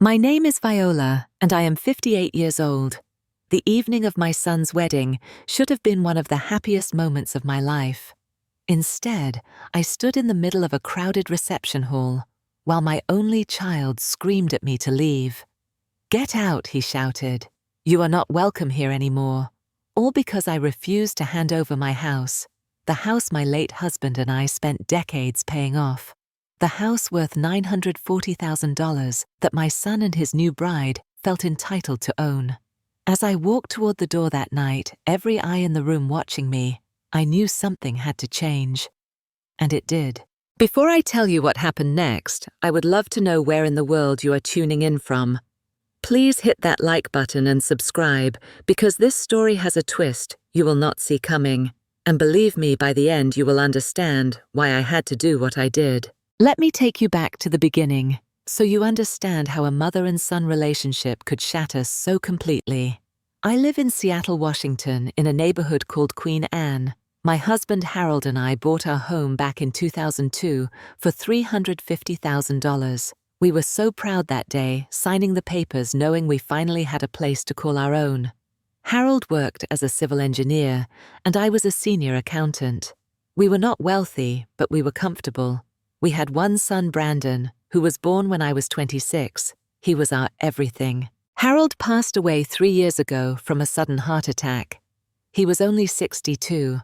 My name is Viola, and I am 58 years old. The evening of my son's wedding should have been one of the happiest moments of my life. Instead, I stood in the middle of a crowded reception hall, while my only child screamed at me to leave. "Get out," he shouted. "You are not welcome here anymore." All because I refused to hand over my house, the house my late husband and I spent decades paying off. The house worth $940,000 that my son and his new bride felt entitled to own. As I walked toward the door that night, every eye in the room watching me, I knew something had to change. And it did. Before I tell you what happened next, I would love to know where in the world you are tuning in from. Please hit that like button and subscribe, because this story has a twist you will not see coming. And believe me, by the end you will understand why I had to do what I did. Let me take you back to the beginning, so you understand how a mother and son relationship could shatter so completely. I live in Seattle, Washington, in a neighborhood called Queen Anne. My husband Harold and I bought our home back in 2002 for $350,000. We were so proud that day, signing the papers knowing we finally had a place to call our own. Harold worked as a civil engineer, and I was a senior accountant. We were not wealthy, but we were comfortable. We had one son, Brandon, who was born when I was 26. He was our everything. Harold passed away 3 years ago from a sudden heart attack. He was only 62.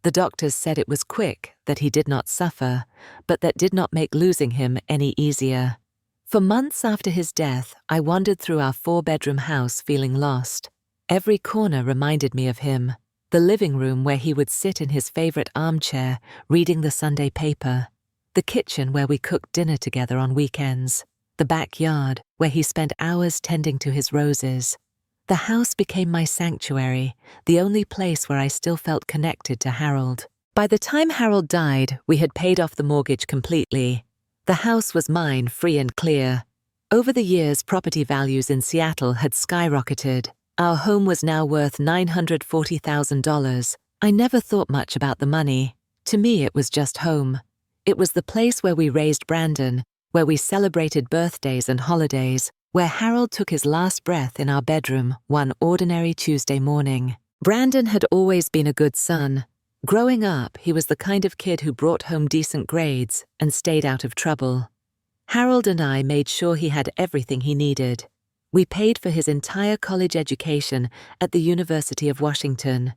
The doctors said it was quick, that he did not suffer, but that did not make losing him any easier. For months after his death, I wandered through our 4-bedroom house feeling lost. Every corner reminded me of him. The living room where he would sit in his favorite armchair, reading the Sunday paper. The kitchen where we cooked dinner together on weekends. The backyard where he spent hours tending to his roses. The house became my sanctuary, the only place where I still felt connected to Harold. By the time Harold died, we had paid off the mortgage completely. The house was mine, free and clear. Over the years, property values in Seattle had skyrocketed. Our home was now worth $940,000. I never thought much about the money. To me, it was just home. It was the place where we raised Brandon, where we celebrated birthdays and holidays, where Harold took his last breath in our bedroom one ordinary Tuesday morning. Brandon had always been a good son. Growing up, he was the kind of kid who brought home decent grades and stayed out of trouble. Harold and I made sure he had everything he needed. We paid for his entire college education at the University of Washington.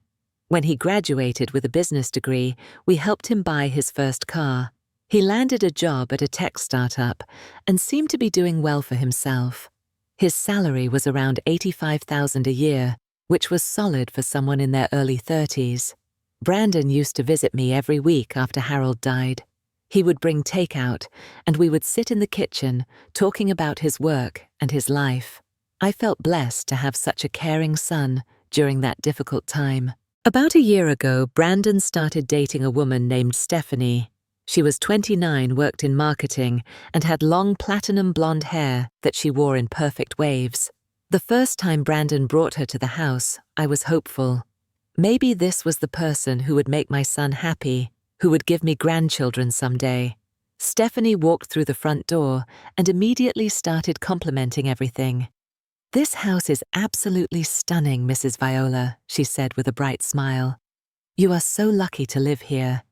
When he graduated with a business degree, we helped him buy his first car. He landed a job at a tech startup and seemed to be doing well for himself. His salary was around $85,000 a year, which was solid for someone in their early 30s. Brandon used to visit me every week after Harold died. He would bring takeout, and we would sit in the kitchen talking about his work and his life. I felt blessed to have such a caring son during that difficult time. About a year ago, Brandon started dating a woman named Stephanie. She was 29, worked in marketing, and had long platinum blonde hair that she wore in perfect waves. The first time Brandon brought her to the house, I was hopeful. Maybe this was the person who would make my son happy, who would give me grandchildren someday. Stephanie walked through the front door and immediately started complimenting everything. "This house is absolutely stunning, Mrs. Viola," she said with a bright smile. "You are so lucky to live here."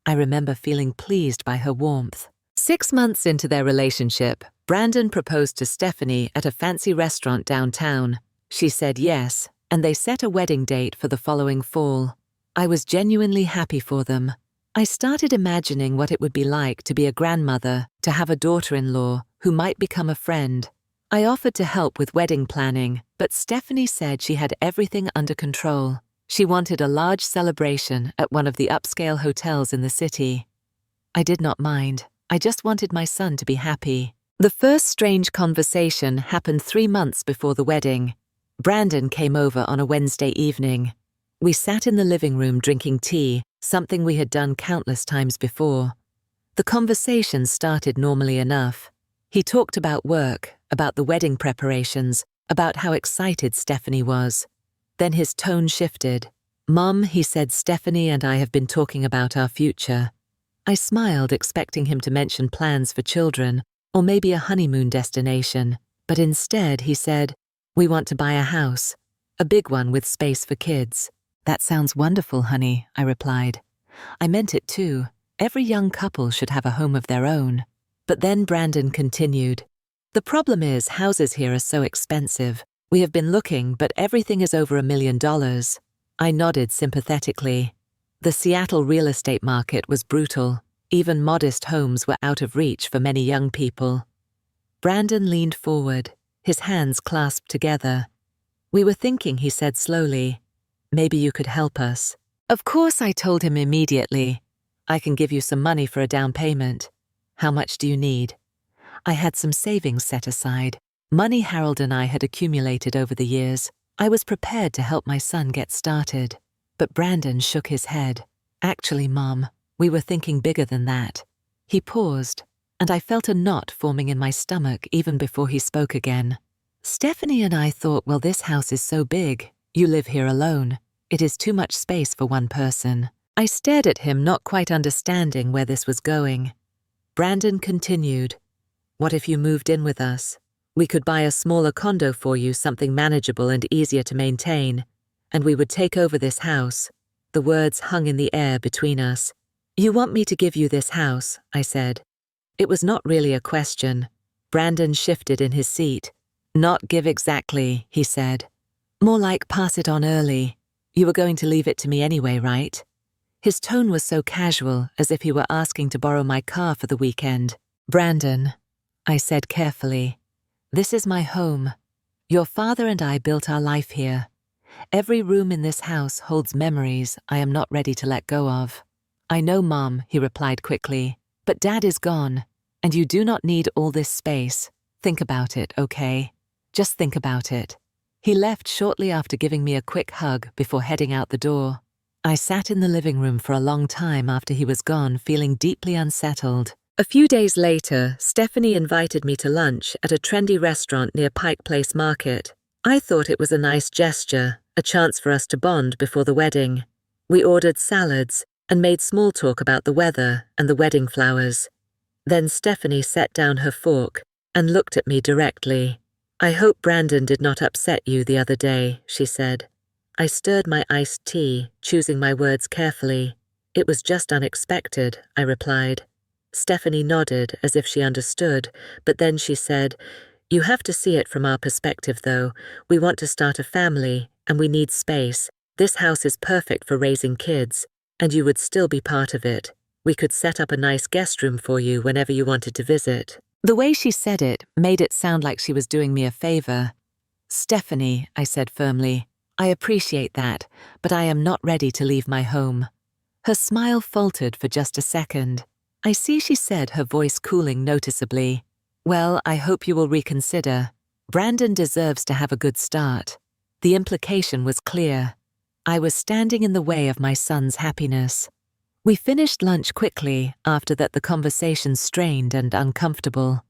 I remember feeling pleased by her warmth. 6 months into their relationship, Brandon proposed to Stephanie at a fancy restaurant downtown. She said yes, and they set a wedding date for the following fall. I was genuinely happy for them. I started imagining what it would be like to be a grandmother, to have a daughter-in-law who might become a friend. I offered to help with wedding planning, but Stephanie said she had everything under control. She wanted a large celebration at one of the upscale hotels in the city. I did not mind. I just wanted my son to be happy. The first strange conversation happened 3 months before the wedding. Brandon came over on a Wednesday evening. We sat in the living room drinking tea, something we had done countless times before. The conversation started normally enough. He talked about work, about the wedding preparations, about how excited Stephanie was. Then his tone shifted. "Mom," he said, "Stephanie and I have been talking about our future." I smiled, expecting him to mention plans for children, or maybe a honeymoon destination, But instead, he said, "We want to buy a house, a big one with space for kids." "That sounds wonderful, honey," I replied. I meant it too. Every young couple should have a home of their own. But then Brandon continued, "The problem is houses here are so expensive. We have been looking, but everything is over $1 million. I nodded sympathetically. The Seattle real estate market was brutal. Even modest homes were out of reach for many young people. Brandon leaned forward, his hands clasped together. "We were thinking," he said slowly, "maybe you could help us." Of course, I told him immediately, "I can give you some money for a down payment. How much do you need?" I had some savings set aside, money Harold and I had accumulated over the years. I was prepared to help my son get started. But Brandon shook his head. "Actually, Mom, we were thinking bigger than that." He paused, and I felt a knot forming in my stomach even before he spoke again. "Stephanie and I thought, well, this house is so big. You live here alone. It is too much space for one person." I stared at him, not quite understanding where this was going. Brandon continued, "What if you moved in with us? We could buy a smaller condo for you, something manageable and easier to maintain, and we would take over this house." The words hung in the air between us. "You want me to give you this house?" I said. It was not really a question. Brandon shifted in his seat. "Not give exactly," he said. "More like pass it on early. You were going to leave it to me anyway, right?" His tone was so casual, as if he were asking to borrow my car for the weekend. "Brandon," I said carefully, "this is my home. Your father and I built our life here. Every room in this house holds memories I am not ready to let go of." "I know, Mom," he replied quickly, "but Dad is gone, and you do not need all this space. Think about it, okay? Just think about it." He left shortly after giving me a quick hug before heading out the door. I sat in the living room for a long time after he was gone, feeling deeply unsettled. A few days later, Stephanie invited me to lunch at a trendy restaurant near Pike Place Market. I thought it was a nice gesture, a chance for us to bond before the wedding. We ordered salads and made small talk about the weather and the wedding flowers. Then Stephanie set down her fork and looked at me directly. "I hope Brandon did not upset you the other day," she said. I stirred my iced tea, choosing my words carefully. "It was just unexpected," I replied. Stephanie nodded as if she understood, but then she said, "You have to see it from our perspective, though. We want to start a family, and we need space. This house is perfect for raising kids, and you would still be part of it. We could set up a nice guest room for you whenever you wanted to visit." The way she said it made it sound like she was doing me a favor. "Stephanie," I said firmly, "I appreciate that, but I am not ready to leave my home." Her smile faltered for just a second. "I see," she said, her voice cooling noticeably. "Well, I hope you will reconsider. Brandon deserves to have a good start." The implication was clear. I was standing in the way of my son's happiness. We finished lunch quickly, after that the conversation strained and uncomfortable.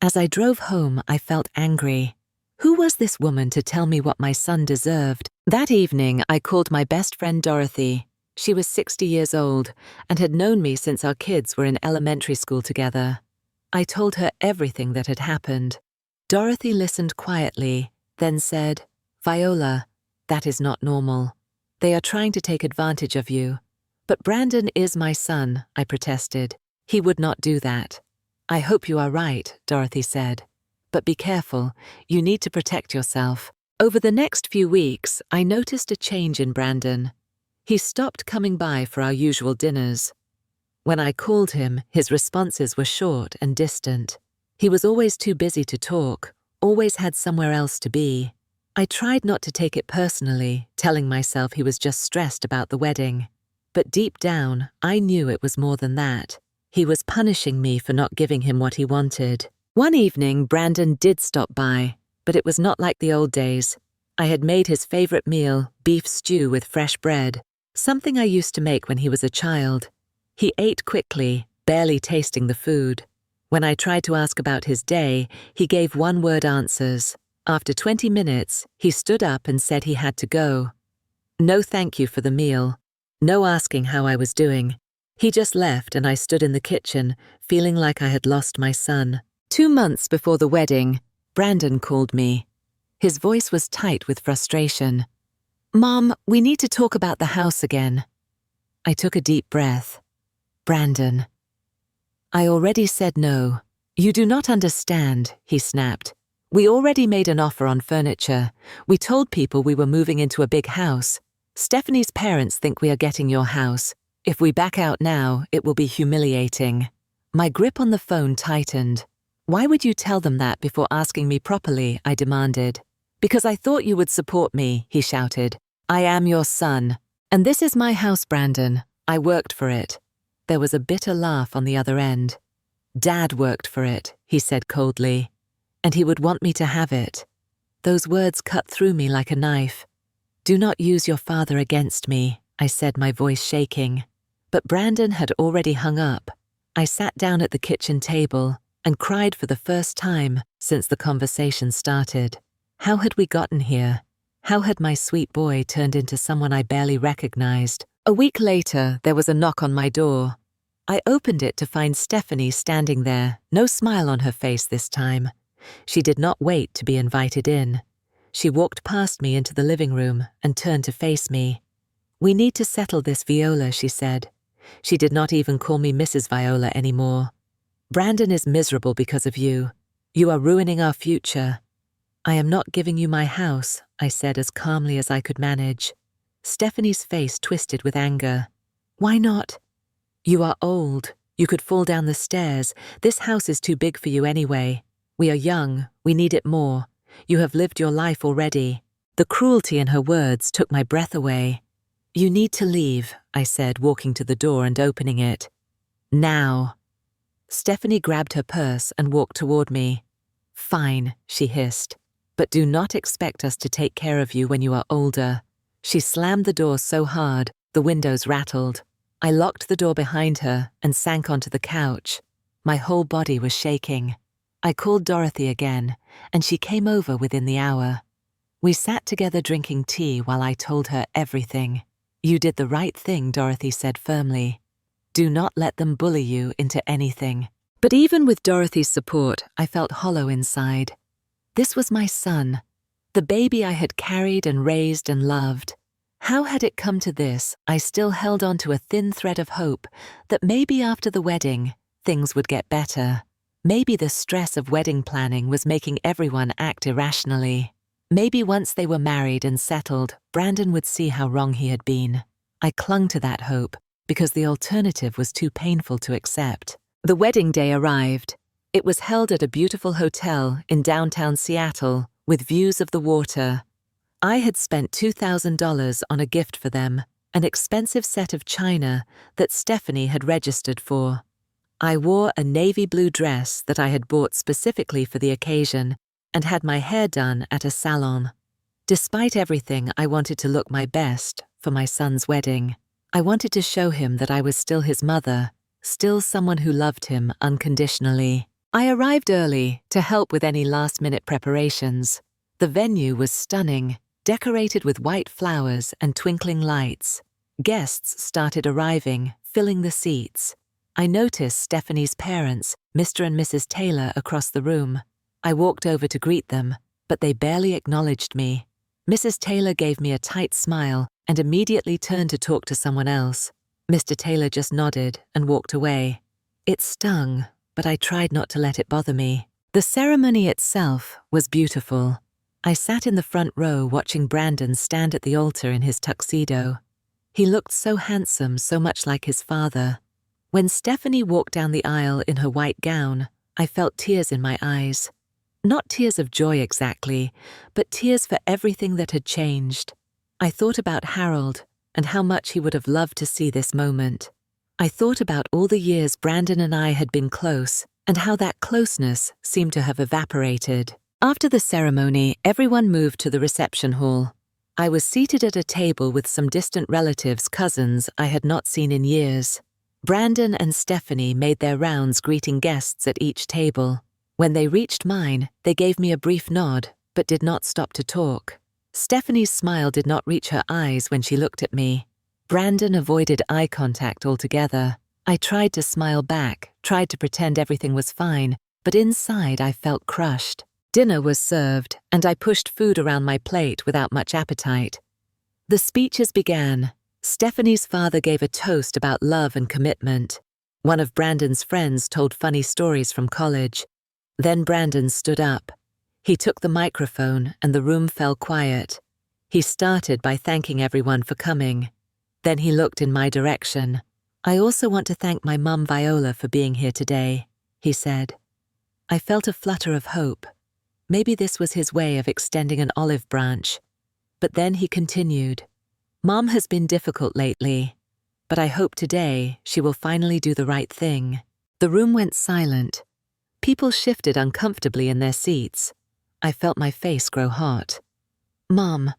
As I drove home, I felt angry. Who was this woman to tell me what my son deserved? That evening, I called my best friend Dorothy. She was 60 years old and had known me since our kids were in elementary school together. I told her everything that had happened. Dorothy listened quietly, then said, "Viola, that is not normal. They are trying to take advantage of you." "But Brandon is my son," I protested. "He would not do that." "I hope you are right," Dorothy said. "But be careful. You need to protect yourself." Over the next few weeks, I noticed a change in Brandon. He stopped coming by for our usual dinners. When I called him, his responses were short and distant. He was always too busy to talk, always had somewhere else to be. I tried not to take it personally, telling myself he was just stressed about the wedding. But deep down, I knew it was more than that. He was punishing me for not giving him what he wanted. One evening, Brandon did stop by, but it was not like the old days. I had made his favorite meal, beef stew with fresh bread, something I used to make when he was a child. He ate quickly, barely tasting the food. When I tried to ask about his day, he gave one-word answers. After 20 minutes, he stood up and said he had to go. No thank you for the meal. No asking how I was doing. He just left and I stood in the kitchen, feeling like I had lost my son. 2 months before the wedding, Brandon called me. His voice was tight with frustration. "Mom, we need to talk about the house again." I took a deep breath. "Brandon." "I already said no." "You do not understand," he snapped. "We already made an offer on furniture. We told people we were moving into a big house. Stephanie's parents think we are getting your house. If we back out now, it will be humiliating." My grip on the phone tightened. "Why would you tell them that before asking me properly?" I demanded. "Because I thought you would support me," he shouted. "I am your son. And this is my house, Brandon. I worked for it." There was a bitter laugh on the other end. "Dad worked for it," he said coldly. "And he would want me to have it." Those words cut through me like a knife. "Do not use your father against me," I said, my voice shaking. But Brandon had already hung up. I sat down at the kitchen table and cried for the first time since the conversation started. How had we gotten here? How had my sweet boy turned into someone I barely recognized? A week later, there was a knock on my door. I opened it to find Stephanie standing there, no smile on her face this time. She did not wait to be invited in. She walked past me into the living room and turned to face me. "We need to settle this, Viola," she said. She did not even call me Mrs. Viola anymore. "Brandon is miserable because of you. You are ruining our future." "I am not giving you my house," I said as calmly as I could manage. Stephanie's face twisted with anger. "Why not?" "You are old. You could fall down the stairs. This house is too big for you anyway. We are young. We need it more. You have lived your life already." The cruelty in her words took my breath away. "You need to leave," I said, walking to the door and opening it. "Now." Stephanie grabbed her purse and walked toward me. "Fine," she hissed. "But do not expect us to take care of you when you are older." She slammed the door so hard, the windows rattled. I locked the door behind her and sank onto the couch. My whole body was shaking. I called Dorothy again, and she came over within the hour. We sat together drinking tea while I told her everything. "You did the right thing," Dorothy said firmly. "Do not let them bully you into anything." But even with Dorothy's support, I felt hollow inside. This was my son, the baby I had carried and raised and loved. How had it come to this? I still held on to a thin thread of hope that maybe after the wedding, things would get better. Maybe the stress of wedding planning was making everyone act irrationally. Maybe once they were married and settled, Brandon would see how wrong he had been. I clung to that hope because the alternative was too painful to accept. The wedding day arrived. It was held at a beautiful hotel in downtown Seattle with views of the water. I had spent $2,000 on a gift for them, an expensive set of china that Stephanie had registered for. I wore a navy blue dress that I had bought specifically for the occasion and had my hair done at a salon. Despite everything, I wanted to look my best for my son's wedding. I wanted to show him that I was still his mother, still someone who loved him unconditionally. I arrived early to help with any last-minute preparations. The venue was stunning, decorated with white flowers and twinkling lights. Guests started arriving, filling the seats. I noticed Stephanie's parents, Mr. and Mrs. Taylor, across the room. I walked over to greet them, but they barely acknowledged me. Mrs. Taylor gave me a tight smile and immediately turned to talk to someone else. Mr. Taylor just nodded and walked away. It stung, but I tried not to let it bother me. The ceremony itself was beautiful. I sat in the front row watching Brandon stand at the altar in his tuxedo. He looked so handsome, so much like his father. When Stephanie walked down the aisle in her white gown, I felt tears in my eyes. Not tears of joy exactly, but tears for everything that had changed. I thought about Harold and how much he would have loved to see this moment. I thought about all the years Brandon and I had been close and how that closeness seemed to have evaporated. After the ceremony, everyone moved to the reception hall. I was seated at a table with some distant relatives, cousins I had not seen in years. Brandon and Stephanie made their rounds greeting guests at each table. When they reached mine, they gave me a brief nod, but did not stop to talk. Stephanie's smile did not reach her eyes when she looked at me. Brandon avoided eye contact altogether. I tried to smile back, tried to pretend everything was fine, but inside I felt crushed. Dinner was served, and I pushed food around my plate without much appetite. The speeches began. Stephanie's father gave a toast about love and commitment. One of Brandon's friends told funny stories from college. Then Brandon stood up. He took the microphone and the room fell quiet. He started by thanking everyone for coming. Then he looked in my direction. "I also want to thank my mum Viola for being here today," he said. I felt a flutter of hope. Maybe this was his way of extending an olive branch. But then he continued, "Mom has been difficult lately, but I hope today she will finally do the right thing." The room went silent. People shifted uncomfortably in their seats. I felt my face grow hot. "Mom,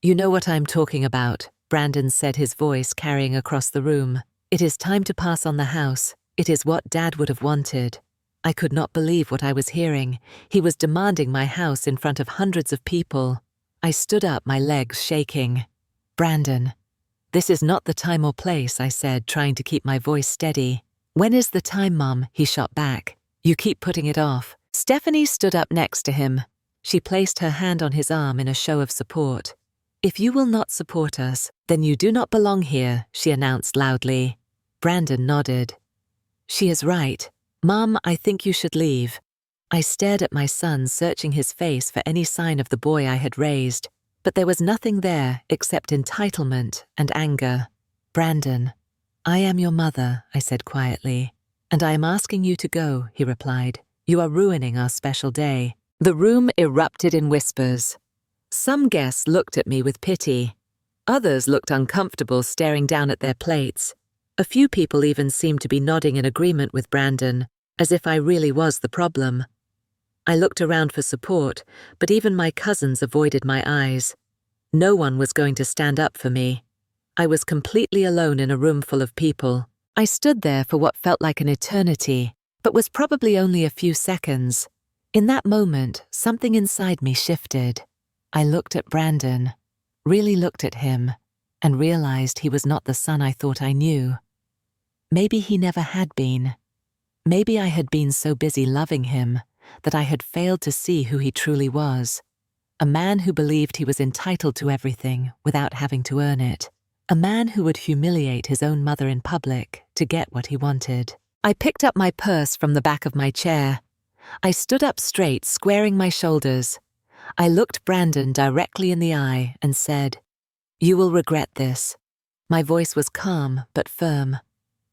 you know what I'm talking about," Brandon said, his voice carrying across the room. "It is time to pass on the house. It is what Dad would have wanted." I could not believe what I was hearing. He was demanding my house in front of hundreds of people. I stood up, my legs shaking. "Brandon, this is not the time or place," I said, trying to keep my voice steady. "When is the time, Mum?" he shot back. "You keep putting it off." Stephanie stood up next to him. She placed her hand on his arm in a show of support. "If you will not support us, then you do not belong here," she announced loudly. Brandon nodded. "She is right. Mom, I think you should leave." I stared at my son, searching his face for any sign of the boy I had raised, but there was nothing there except entitlement and anger. "Brandon, I am your mother," I said quietly. "And I am asking you to go," he replied. "You are ruining our special day." The room erupted in whispers. Some guests looked at me with pity. Others looked uncomfortable, staring down at their plates. A few people even seemed to be nodding in agreement with Brandon, as if I really was the problem. I looked around for support, but even my cousins avoided my eyes. No one was going to stand up for me. I was completely alone in a room full of people. I stood there for what felt like an eternity, but was probably only a few seconds. In that moment, something inside me shifted. I looked at Brandon, really looked at him, and realized he was not the son I thought I knew. Maybe he never had been. Maybe I had been so busy loving him that I had failed to see who he truly was. A man who believed he was entitled to everything without having to earn it. A man who would humiliate his own mother in public to get what he wanted. I picked up my purse from the back of my chair. I stood up straight, squaring my shoulders. I looked Brandon directly in the eye and said, "You will regret this." My voice was calm but firm.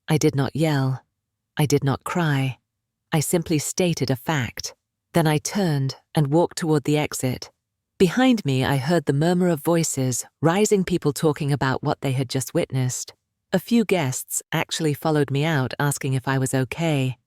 I did not yell. I did not cry. I simply stated a fact. Then I turned and walked toward the exit. Behind me, I heard the murmur of voices, rising people talking about what they had just witnessed. A few guests actually followed me out, asking if I was okay.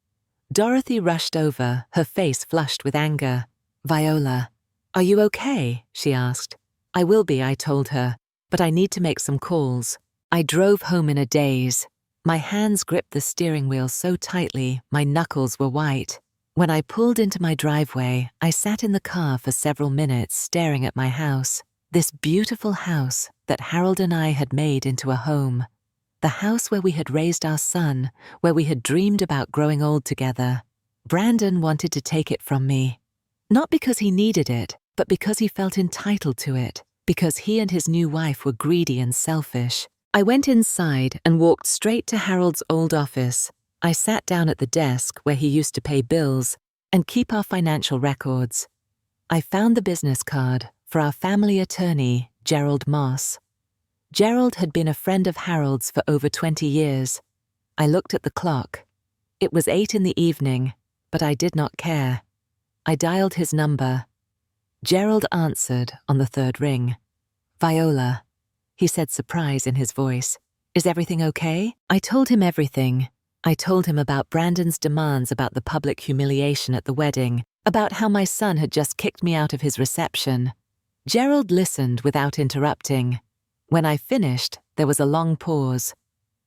Dorothy rushed over, her face flushed with anger. "Viola, are you okay?" she asked. "I will be," I told her, "but I need to make some calls." I drove home in a daze. My hands gripped the steering wheel so tightly, my knuckles were white. When I pulled into my driveway, I sat in the car for several minutes staring at my house. This beautiful house that Harold and I had made into a home. The house where we had raised our son, where we had dreamed about growing old together. Brandon wanted to take it from me. Not because he needed it, but because he felt entitled to it, because he and his new wife were greedy and selfish. I went inside and walked straight to Harold's old office. I sat down at the desk where he used to pay bills and keep our financial records. I found the business card for our family attorney, Gerald Moss. Gerald had been a friend of Harold's for over 20 years. I looked at the clock. It was 8 in the evening, but I did not care. I dialed his number. Gerald answered on the third ring. "Viola," he said, surprise in his voice. "Is everything okay?" I told him everything. I told him about Brandon's demands, about the public humiliation at the wedding, about how my son had just kicked me out of his reception. Gerald listened without interrupting. When I finished, there was a long pause.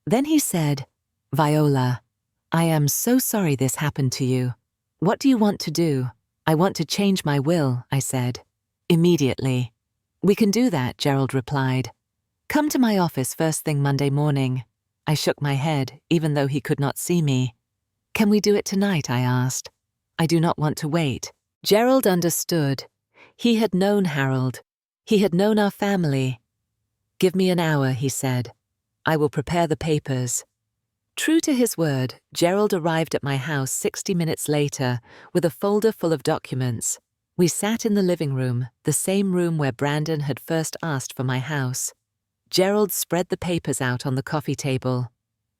Then he said, "Viola, I am so sorry this happened to you. What do you want to do?" "I want to change my will," I said. "Immediately." "We can do that," Gerald replied. "Come to my office first thing Monday morning." I shook my head, even though he could not see me. "Can we do it tonight?" I asked. "I do not want to wait." Gerald understood. He had known Harold. He had known our family. "Give me an hour," he said. "I will prepare the papers." True to his word, Gerald arrived at my house 60 minutes later with a folder full of documents. We sat in the living room, the same room where Brandon had first asked for my house. Gerald spread the papers out on the coffee table.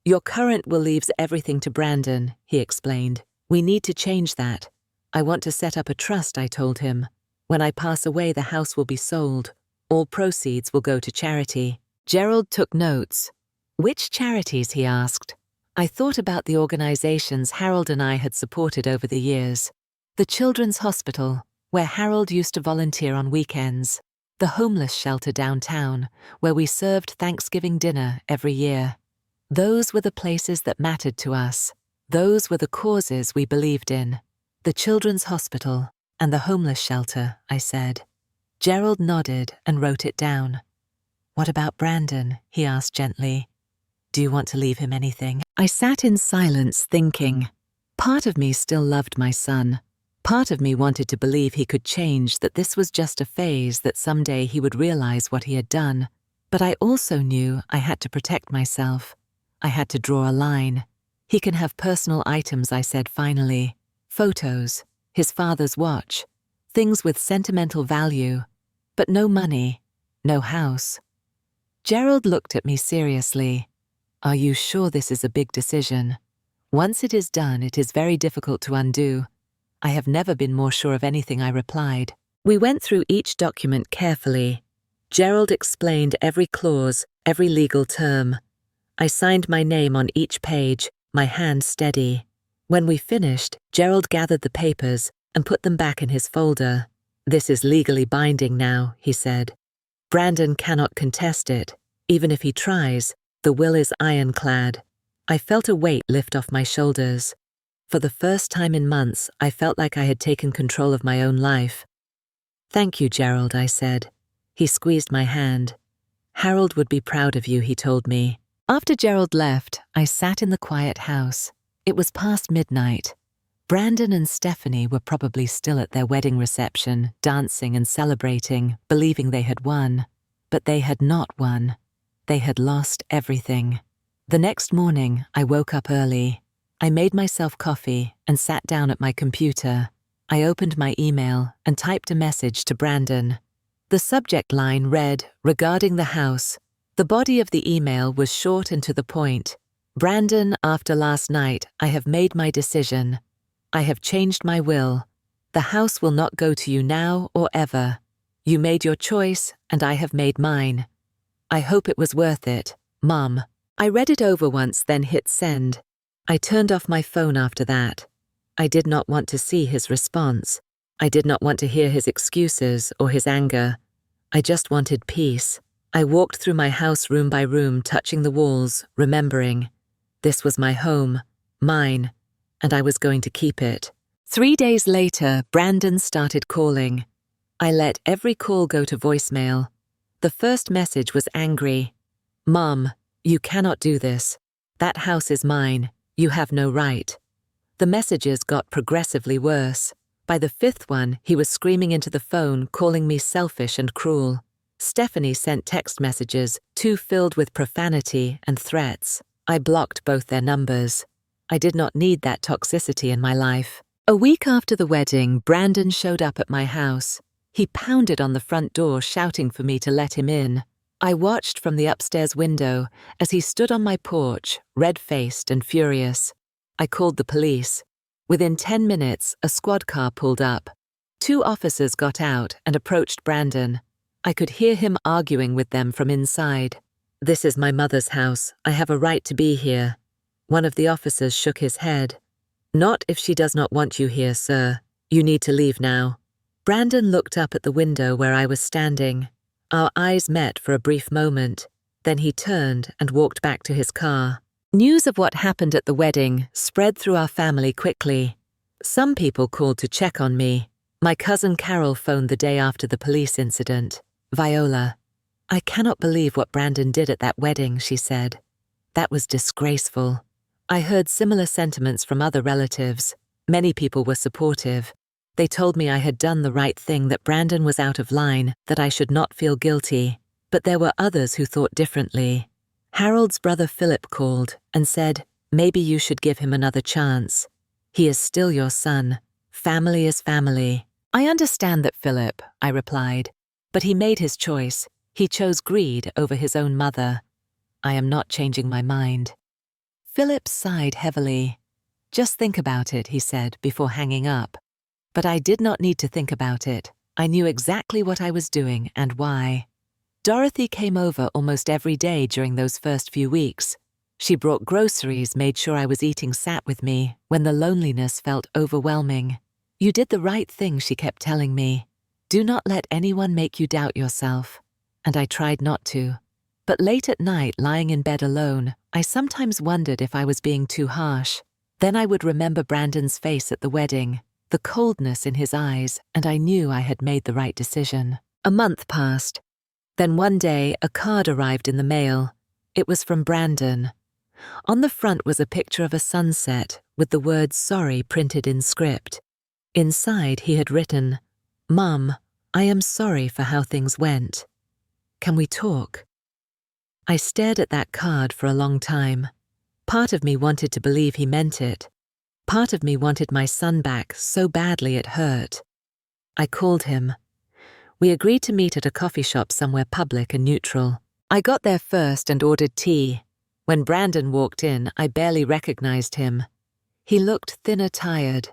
"Your current will leaves everything to Brandon," he explained. "We need to change that. I want to set up a trust," I told him. "When I pass away, the house will be sold. All proceeds will go to charity." Gerald took notes. "Which charities?" he asked. I thought about the organizations Harold and I had supported over the years. The Children's Hospital, where Harold used to volunteer on weekends. The homeless shelter downtown, where we served Thanksgiving dinner every year. Those were the places that mattered to us. Those were the causes we believed in. The Children's Hospital and the homeless shelter, I said. Gerald nodded and wrote it down. "What about Brandon?" he asked gently. "Do you want to leave him anything?" I sat in silence thinking. Part of me still loved my son. Part of me wanted to believe he could change, that this was just a phase, that someday he would realize what he had done. But I also knew I had to protect myself. I had to draw a line. "He can have personal items," I said finally. "Photos, his father's watch, things with sentimental value, but no money, no house." Gerald looked at me seriously. "Are you sure this is a big decision? Once it is done, it is very difficult to undo." "I have never been more sure of anything," I replied. We went through each document carefully. Gerald explained every clause, every legal term. I signed my name on each page, my hand steady. When we finished, Gerald gathered the papers and put them back in his folder. "This is legally binding now," he said. "Brandon cannot contest it. Even if he tries, the will is ironclad." I felt a weight lift off my shoulders. For the first time in months, I felt like I had taken control of my own life. "Thank you, Gerald," I said. He squeezed my hand. "Harold would be proud of you," he told me. After Gerald left, I sat in the quiet house. It was past midnight. Brandon and Stephanie were probably still at their wedding reception, dancing and celebrating, believing they had won. But they had not won. They had lost everything. The next morning, I woke up early. I made myself coffee and sat down at my computer. I opened my email and typed a message to Brandon. The subject line read, "Regarding the house." The body of the email was short and to the point. "Brandon, after last night, I have made my decision. I have changed my will. The house will not go to you now or ever. You made your choice, and I have made mine. I hope it was worth it, Mum." I read it over once, then hit send. I turned off my phone after that. I did not want to see his response. I did not want to hear his excuses or his anger. I just wanted peace. I walked through my house room by room, touching the walls, remembering. This was my home, mine, and I was going to keep it. 3 days later, Brandon started calling. I let every call go to voicemail. The first message was angry. "Mom, you cannot do this. That house is mine. You have no right." The messages got progressively worse. By the 5th one, he was screaming into the phone, calling me selfish and cruel. Stephanie sent text messages, too filled with profanity and threats. I blocked both their numbers. I did not need that toxicity in my life. A week after the wedding, Brandon showed up at my house. He pounded on the front door, shouting for me to let him in. I watched from the upstairs window as he stood on my porch, red-faced and furious. I called the police. Within 10 minutes, a squad car pulled up. 2 officers got out and approached Brandon. I could hear him arguing with them from inside. "This is my mother's house. I have a right to be here." One of the officers shook his head. "Not if she does not want you here, sir. You need to leave now." Brandon looked up at the window where I was standing. Our eyes met for a brief moment. Then he turned and walked back to his car. News of what happened at the wedding spread through our family quickly. Some people called to check on me. My cousin Carol phoned the day after the police incident. "Viola, I cannot believe what Brandon did at that wedding," she said. "That was disgraceful." I heard similar sentiments from other relatives. Many people were supportive. They told me I had done the right thing, that Brandon was out of line, that I should not feel guilty. But there were others who thought differently. Harold's brother Philip called and said, maybe you should give him another chance. He is still your son. Family is family. I understand that, Philip, I replied, but he made his choice. He chose greed over his own mother. I am not changing my mind. Philip sighed heavily. Just think about it, he said before hanging up. But I did not need to think about it. I knew exactly what I was doing and why. Dorothy came over almost every day during those first few weeks. She brought groceries, made sure I was eating, sat with me when the loneliness felt overwhelming. You did the right thing, she kept telling me. Do not let anyone make you doubt yourself. And I tried not to. But late at night, lying in bed alone, I sometimes wondered if I was being too harsh. Then I would remember Brandon's face at the wedding, the coldness in his eyes, and I knew I had made the right decision. A month passed. Then one day, a card arrived in the mail. It was from Brandon. On the front was a picture of a sunset with the words sorry printed in script. Inside he had written, Mum, I am sorry for how things went. Can we talk? I stared at that card for a long time. Part of me wanted to believe he meant it. Part of me wanted my son back so badly it hurt. I called him. We agreed to meet at a coffee shop somewhere public and neutral. I got there first and ordered tea. When Brandon walked in, I barely recognized him. He looked thinner, tired.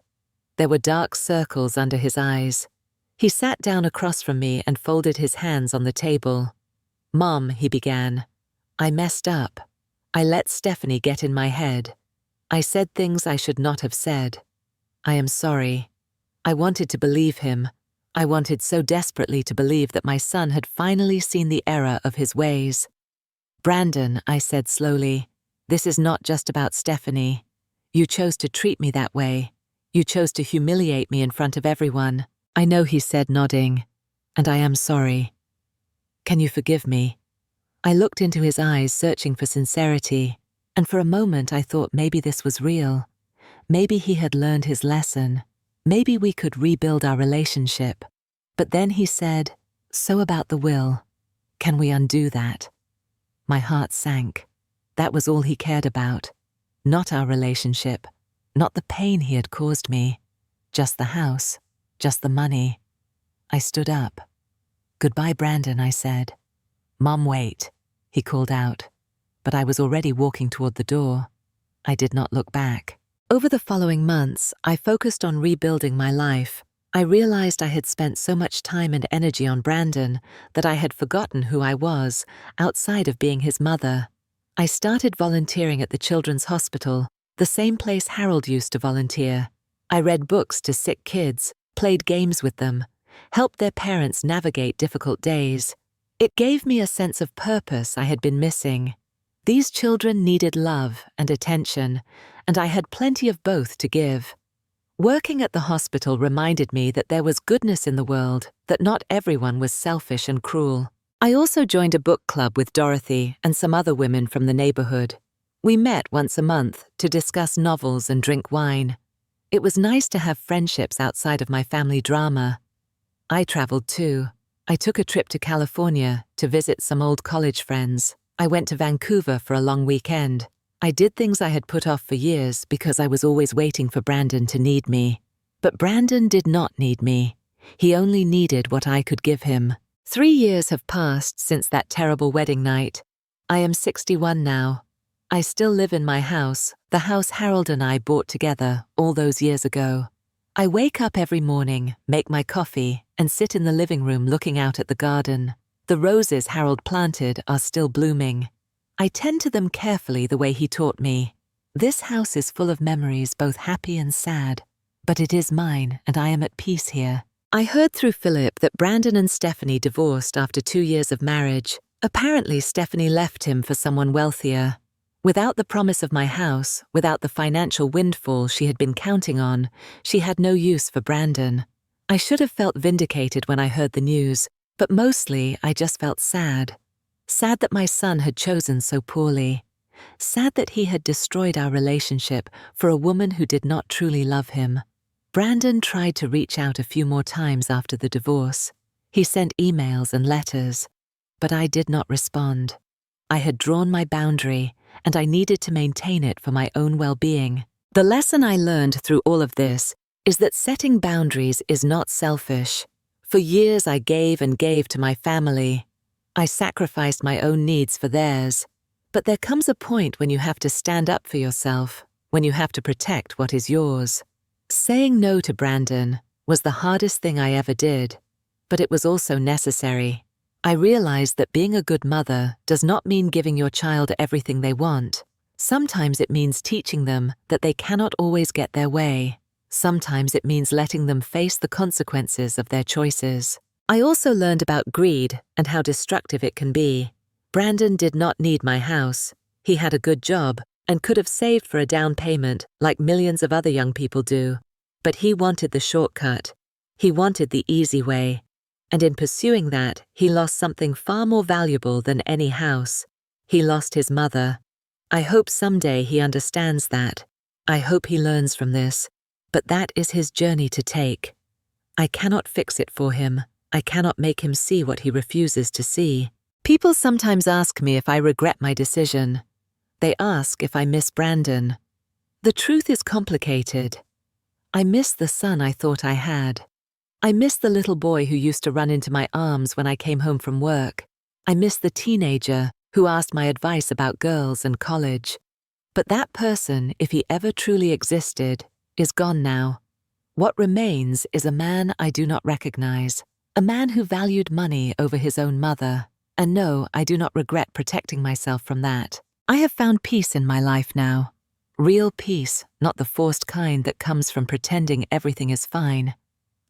There were dark circles under his eyes. He sat down across from me and folded his hands on the table. Mom, he began, I messed up. I let Stephanie get in my head. I said things I should not have said. I am sorry. I wanted to believe him. I wanted so desperately to believe that my son had finally seen the error of his ways. Brandon, I said slowly, this is not just about Stephanie. You chose to treat me that way. You chose to humiliate me in front of everyone. I know, he said, nodding, and I am sorry. Can you forgive me? I looked into his eyes, searching for sincerity, and for a moment I thought maybe this was real. Maybe he had learned his lesson. Maybe we could rebuild our relationship. But then he said, so about the will. Can we undo that? My heart sank. That was all he cared about. Not our relationship. Not the pain he had caused me. Just the house. Just the money. I stood up. Goodbye, Brandon, I said. Mom, wait, he called out. But I was already walking toward the door. I did not look back. Over the following months, I focused on rebuilding my life. I realized I had spent so much time and energy on Brandon that I had forgotten who I was outside of being his mother. I started volunteering at the Children's Hospital, the same place Harold used to volunteer. I read books to sick kids, played games with them, helped their parents navigate difficult days. It gave me a sense of purpose I had been missing. These children needed love and attention, and I had plenty of both to give. Working at the hospital reminded me that there was goodness in the world, that not everyone was selfish and cruel. I also joined a book club with Dorothy and some other women from the neighborhood. We met once a month to discuss novels and drink wine. It was nice to have friendships outside of my family drama. I traveled too. I took a trip to California to visit some old college friends. I went to Vancouver for a long weekend. I did things I had put off for years because I was always waiting for Brandon to need me. But Brandon did not need me. He only needed what I could give him. 3 years have passed since that terrible wedding night. I am 61 now. I still live in my house, the house Harold and I bought together all those years ago. I wake up every morning, make my coffee, and sit in the living room looking out at the garden. The roses Harold planted are still blooming. I tend to them carefully the way he taught me. This house is full of memories, both happy and sad, but it is mine and I am at peace here. I heard through Philip that Brandon and Stephanie divorced after 2 years of marriage. Apparently, Stephanie left him for someone wealthier. Without the promise of my house, without the financial windfall she had been counting on, she had no use for Brandon. I should have felt vindicated when I heard the news, but mostly I just felt sad. Sad that my son had chosen so poorly. Sad that he had destroyed our relationship for a woman who did not truly love him. Brandon tried to reach out a few more times after the divorce. He sent emails and letters, but I did not respond. I had drawn my boundary, and I needed to maintain it for my own well-being. The lesson I learned through all of this is that setting boundaries is not selfish. For years I gave and gave to my family. I sacrificed my own needs for theirs. But there comes a point when you have to stand up for yourself, when you have to protect what is yours. Saying no to Brandon was the hardest thing I ever did, but it was also necessary. I realized that being a good mother does not mean giving your child everything they want. Sometimes it means teaching them that they cannot always get their way. Sometimes it means letting them face the consequences of their choices. I also learned about greed and how destructive it can be. Brandon did not need my house. He had a good job and could have saved for a down payment like millions of other young people do. But he wanted the shortcut. He wanted the easy way. And in pursuing that, he lost something far more valuable than any house. He lost his mother. I hope someday he understands that. I hope he learns from this. But that is his journey to take. I cannot fix it for him. I cannot make him see what he refuses to see. People sometimes ask me if I regret my decision. They ask if I miss Brandon. The truth is complicated. I miss the son I thought I had. I miss the little boy who used to run into my arms when I came home from work. I miss the teenager who asked my advice about girls and college. But that person, if he ever truly existed, is gone now. What remains is a man I do not recognize, a man who valued money over his own mother. And no, I do not regret protecting myself from that. I have found peace in my life now. Real peace, not the forced kind that comes from pretending everything is fine.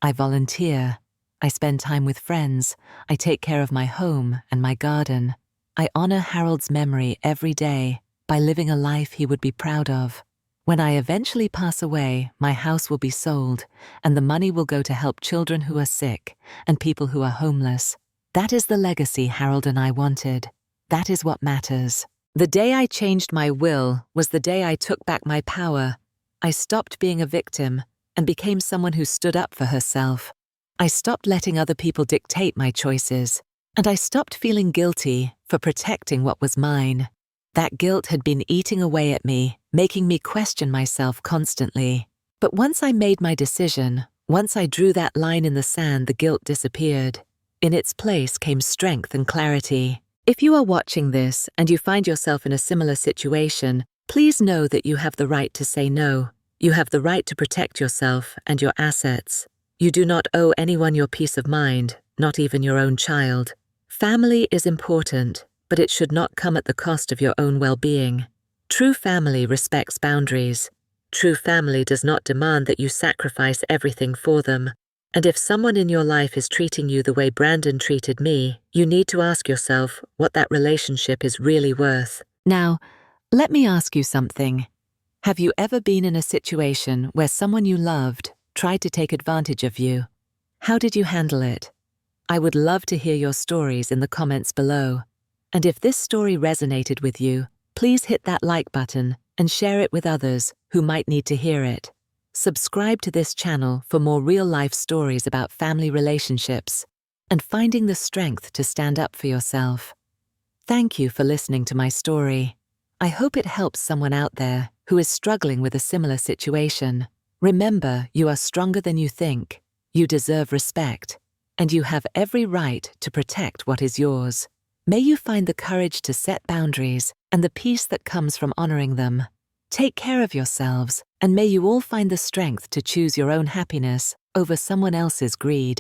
I volunteer. I spend time with friends. I take care of my home and my garden. I honor Harold's memory every day by living a life he would be proud of. When I eventually pass away, my house will be sold, and the money will go to help children who are sick and people who are homeless. That is the legacy Harold and I wanted. That is what matters. The day I changed my will was the day I took back my power. I stopped being a victim and became someone who stood up for herself. I stopped letting other people dictate my choices, and I stopped feeling guilty for protecting what was mine. That guilt had been eating away at me, making me question myself constantly. But once I made my decision, once I drew that line in the sand, the guilt disappeared. In its place came strength and clarity. If you are watching this and you find yourself in a similar situation, please know that you have the right to say no. You have the right to protect yourself and your assets. You do not owe anyone your peace of mind, not even your own child. Family is important, but it should not come at the cost of your own well-being. True family respects boundaries. True family does not demand that you sacrifice everything for them. And if someone in your life is treating you the way Brandon treated me, you need to ask yourself what that relationship is really worth. Now, let me ask you something. Have you ever been in a situation where someone you loved tried to take advantage of you? How did you handle it? I would love to hear your stories in the comments below. And if this story resonated with you, please hit that like button and share it with others who might need to hear it. Subscribe to this channel for more real-life stories about family relationships and finding the strength to stand up for yourself. Thank you for listening to my story. I hope it helps someone out there who is struggling with a similar situation. Remember, you are stronger than you think. You deserve respect, and you have every right to protect what is yours. May you find the courage to set boundaries and the peace that comes from honoring them. Take care of yourselves, and may you all find the strength to choose your own happiness over someone else's greed.